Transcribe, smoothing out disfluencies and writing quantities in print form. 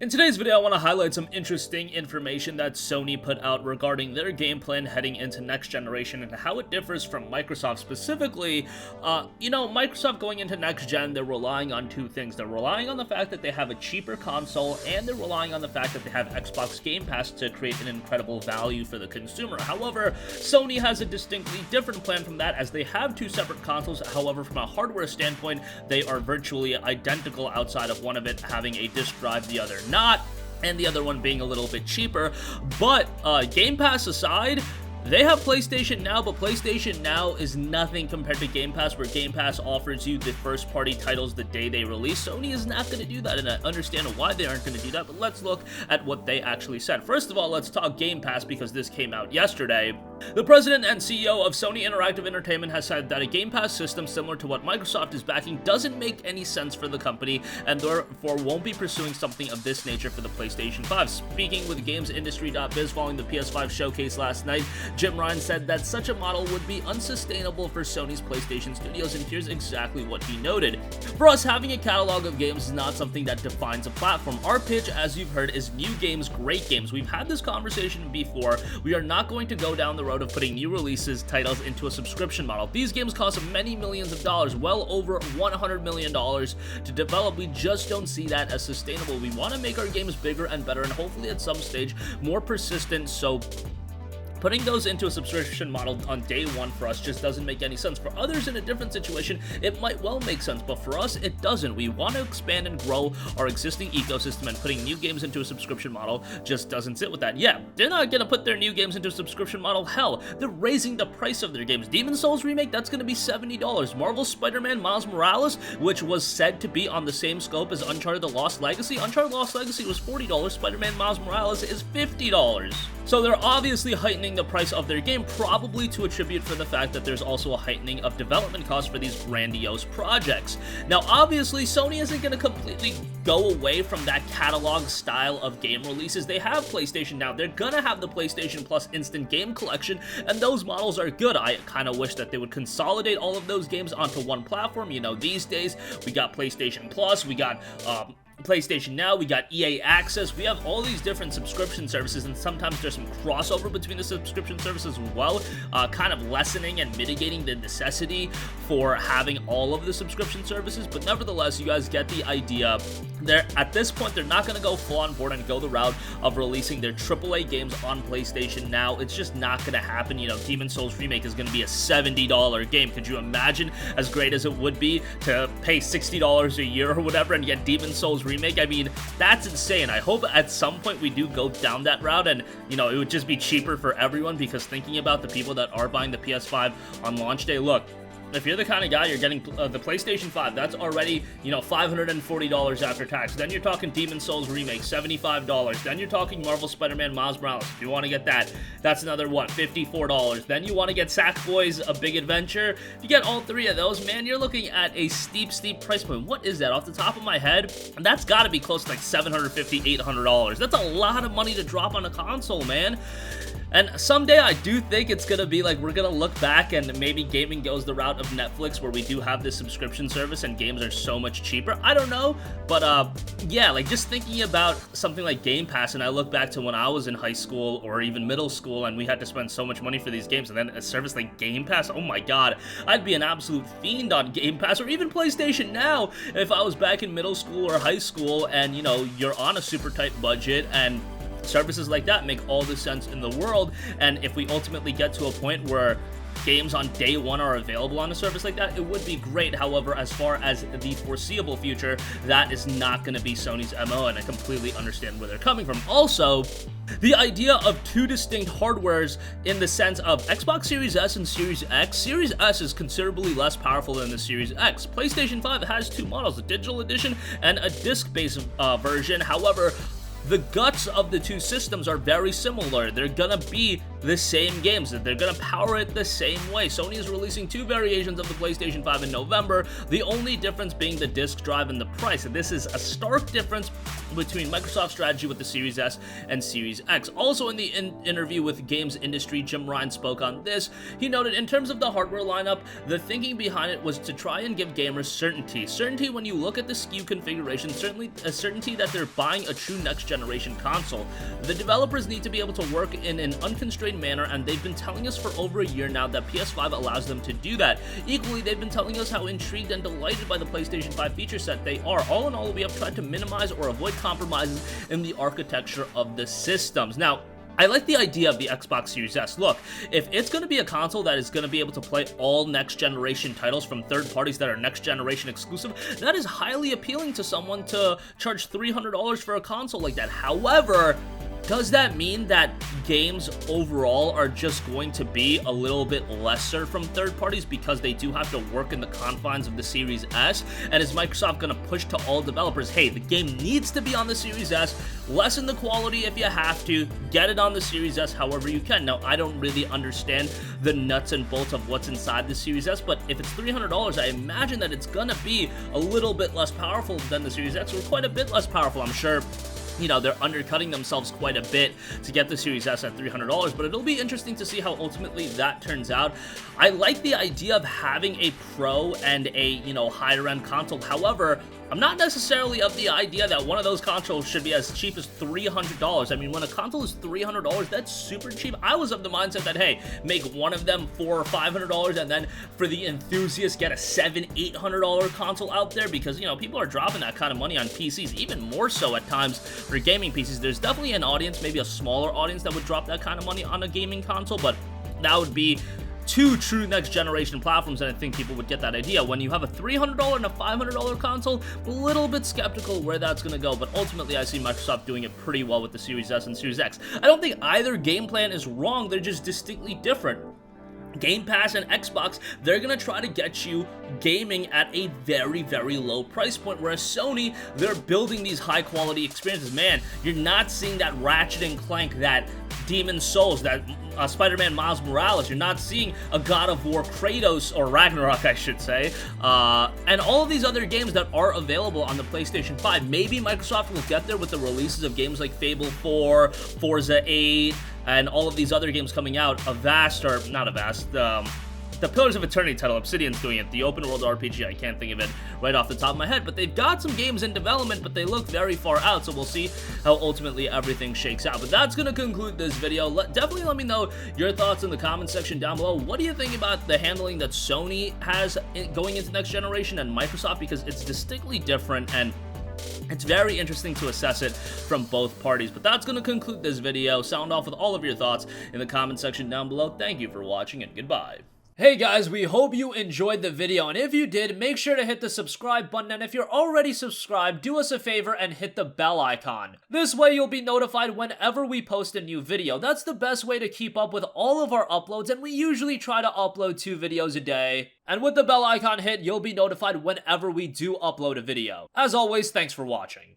In today's video, I want to highlight some interesting information that Sony put out regarding their game plan heading into next generation and how it differs from Microsoft. Specifically, Microsoft going into next gen, they're relying on two things. They're relying on the fact that they have a cheaper console, and they're relying on the fact that they have Xbox Game Pass to create an incredible value for the consumer. However, Sony has a distinctly different plan from that, as they have two separate consoles. However, from a hardware standpoint, they are virtually identical outside of one of it having a disk drive, the other not, and the other one being a little bit cheaper. But Game Pass aside, they have PlayStation Now, but PlayStation Now is nothing compared to Game Pass, where Game Pass offers you the first-party titles the day they release. Sony is not going to do that, and I understand why they aren't going to do that, but let's look at what they actually said. First of all, let's talk Game Pass, because this came out yesterday. The president and CEO of Sony Interactive Entertainment has said that a Game Pass system similar to what Microsoft is backing doesn't make any sense for the company, and therefore won't be pursuing something of this nature for the PlayStation 5. Speaking with GamesIndustry.biz following the PS5 showcase last night, Jim Ryan said that such a model would be unsustainable for Sony's PlayStation studios, and here's exactly what he noted. For us, having a catalog of games is not something that defines a platform. Our pitch, as you've heard, is new games, great games. We've had this conversation before. We are not going to go down the road of putting new releases titles into a subscription model. These games cost many millions of dollars, well over $100 million to develop. We just don't see that as sustainable. We want to make our games bigger and better, and hopefully at some stage more persistent, so putting those into a subscription model on day one for us just doesn't make any sense. For others in a different situation, it might well make sense, but for us, it doesn't. We want to expand and grow our existing ecosystem, and putting new games into a subscription model just doesn't sit with that. Yeah, they're not going to put their new games into a subscription model. Hell, they're raising the price of their games. Demon's Souls Remake, that's going to be $70. Marvel's Spider-Man Miles Morales, which was said to be on the same scope as Uncharted The Lost Legacy. Uncharted The Lost Legacy was $40. Spider-Man Miles Morales is $50. So they're obviously heightening the price of their game, probably to attribute for the fact that there's also a heightening of development costs for these grandiose projects. Now, obviously, Sony isn't going to completely go away from that catalog style of game releases. They have PlayStation Now. They're going to have the PlayStation Plus Instant Game Collection, and those models are good. I kind of wish that they would consolidate all of those games onto one platform. You know, these days, we got PlayStation Plus, we got PlayStation Now, we got EA Access, we have all these different subscription services, and sometimes there's some crossover between the subscription services as well, kind of lessening and mitigating the necessity for having all of the subscription services. But nevertheless, you guys get the idea. At this point, they're not going to go full on board and go the route of releasing their AAA games on PlayStation Now. It's just not going to happen. You know, Demon's Souls Remake is going to be a $70 game. Could you imagine, as great as it would be to pay $60 a year or whatever and get Demon's Souls Remake? I mean, that's insane. I hope at some point we do go down that route, and you know, it would just be cheaper for everyone, because thinking about the people that are buying the PS5 on launch day, look, if you're the kind of guy, you're getting the PlayStation 5, that's already, you know, $540 after tax. Then you're talking Demon's Souls Remake, $75. Then you're talking Marvel Spider-Man Miles Morales. If you want to get that, that's another, what, $54. Then you want to get Sackboy's A Big Adventure. If you get all three of those, man, you're looking at a steep price point. What is that? Off the top of my head, that's got to be close to like $750, $800. That's a lot of money to drop on a console, man. And someday I do think it's going to be like, we're going to look back and maybe gaming goes the route of Netflix, where we do have this subscription service and games are so much cheaper. I don't know, but yeah, like just thinking about something like Game Pass, and I look back to when I was in high school or even middle school and we had to spend so much money for these games, and then a service like Game Pass, oh my god, I'd be an absolute fiend on Game Pass, or even PlayStation Now if I was back in middle school or high school, and you know, you're on a super tight budget, and services like that make all the sense in the world. And if we ultimately get to a point where games on day one are available on a service like that, it would be great. However, as far as the foreseeable future, that is not going to be Sony's MO, and I completely understand where they're coming from. Also, the idea of two distinct hardwares in the sense of Xbox Series S and Series X. Series S is considerably less powerful than the Series X. PlayStation 5 has two models, a digital edition and a disc-based version. However, the guts of the two systems are very similar. They're gonna be the same games, that they're gonna power it the same way. Sony is releasing 2 variations of the PlayStation 5 in November, the only difference being the disc drive and the price. And this is a stark difference between Microsoft's strategy with the Series S and Series X. Also in the interview with Games Industry, Jim Ryan spoke on this. He noted, in terms of the hardware lineup, the thinking behind it was to try and give gamers certainty. Certainty when you look at the SKU configuration, certainly a certainty that they're buying a true next generation console. The developers need to be able to work in an unconstrained manner, and they've been telling us for over a year now that PS5 allows them to do that. Equally, they've been telling us how intrigued and delighted by the PlayStation 5 feature set they are. All in all, we have tried to minimize or avoid compromises in the architecture of the systems. Now, I like the idea of the Xbox Series S. Look, if it's going to be a console that is going to be able to play all next-generation titles from third parties that are next-generation exclusive, that is highly appealing to someone to charge $300 for a console like that. However, does that mean that games overall are just going to be a little bit lesser from third parties because they do have to work in the confines of the Series S? And is Microsoft going to push to all developers, hey, the game needs to be on the Series S, lessen the quality if you have to, get it on the Series S however you can? Now, I don't really understand the nuts and bolts of what's inside the Series S, but if it's $300, I imagine that it's going to be a little bit less powerful than the Series X, or quite a bit less powerful. I'm sure, you know, they're undercutting themselves quite a bit to get the Series S at $300, but it'll be interesting to see how ultimately that turns out. I like the idea of having a Pro and a, you know, higher-end console. However, I'm not necessarily of the idea that one of those consoles should be as cheap as $300. I mean, when a console is $300, that's super cheap. I was of the mindset that, hey, make one of them $400 or $500, and then for the enthusiasts, get a $700, $800 console out there, because, you know, people are dropping that kind of money on PCs, even more so at times for gaming PCs. There's definitely an audience, maybe a smaller audience, that would drop that kind of money on a gaming console, but that would be 2 true next generation platforms, and I think people would get that idea. When you have a $300 and a $500 console, a little bit skeptical where that's going to go, but ultimately I see Microsoft doing it pretty well with the Series S and Series X. I don't think either game plan is wrong, they're just distinctly different. Game Pass and Xbox, they're gonna try to get you gaming at a very, very low price point, whereas Sony, they're building these high-quality experiences. Man, you're not seeing that Ratchet and Clank, that Demon's Souls, that Spider-Man Miles Morales. You're not seeing a God of War Kratos, or Ragnarok, I should say, and all of these other games that are available on the PlayStation 5. Maybe Microsoft will get there with the releases of games like Fable 4, Forza 8, and all of these other games coming out. The Pillars of Eternity title, Obsidian's doing it, the open world RPG, I can't think of it right off the top of my head, but they've got some games in development, but they look very far out, so we'll see how ultimately everything shakes out. But that's going to conclude this video. Definitely let me know your thoughts in the comment section down below. What do you think about the handling that Sony has going into next generation and Microsoft, because it's distinctly different, and it's very interesting to assess it from both parties. But that's going to conclude this video. Sound off with all of your thoughts in the comment section down below. Thank you for watching, and goodbye. Hey guys, we hope you enjoyed the video, and if you did, make sure to hit the subscribe button, and if you're already subscribed, do us a favor and hit the bell icon. This way you'll be notified whenever we post a new video. That's the best way to keep up with all of our uploads, and we usually try to upload 2 videos a day. And with the bell icon hit, you'll be notified whenever we do upload a video. As always, thanks for watching.